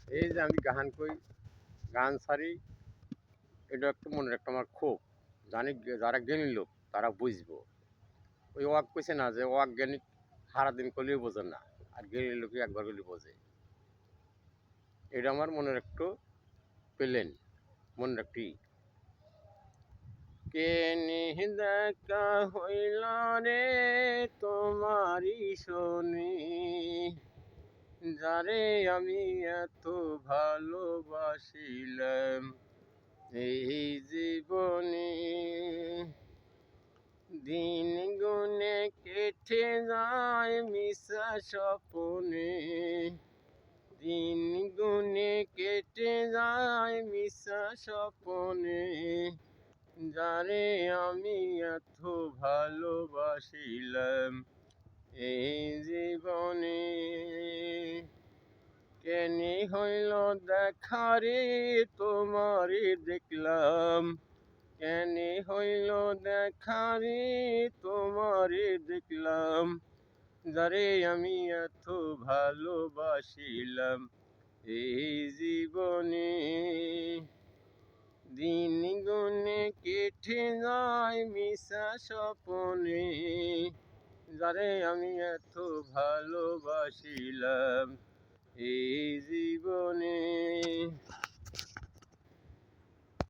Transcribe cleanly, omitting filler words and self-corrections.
এই যে আমি গান কই, গান ছাড়ি, এটা একটু মনের একটা আমার ক্ষোভ। জানি যারা জ্ঞানী লোক তারা বুঝবো। ওই ওয়াক কইছে না যে ওয়াক জ্ঞানী সারাদিন করলেও বোঝে না, আর জ্ঞানী লোকই একবার করলে বোঝে। এটা আমার মনের একটু পেলেন, মনের একটি কেনে দেখা হইল রে তোমারই শনি, যারে আমি এত ভালোবাসিলাম এই জীবনে। দিন গুনে কেটে যায় মিশা স্বপনে, দিন গুনে কেটে যায় মিশা স্বপনে, যারে আমি এত ভালোবাসিলাম এই জীবনে। কেনি হইল দেখা রে তোমারে দেখলাম, কেনি হইল দেখা রে তোমারে দেখলাম, যারে আমি এত ভালোবাসিলাম এই জীবনে। দিন গুনে কেটে যায় মিশা স্বপনে, যারে আমি এত ভালোবাসিলাম এই জীবনে।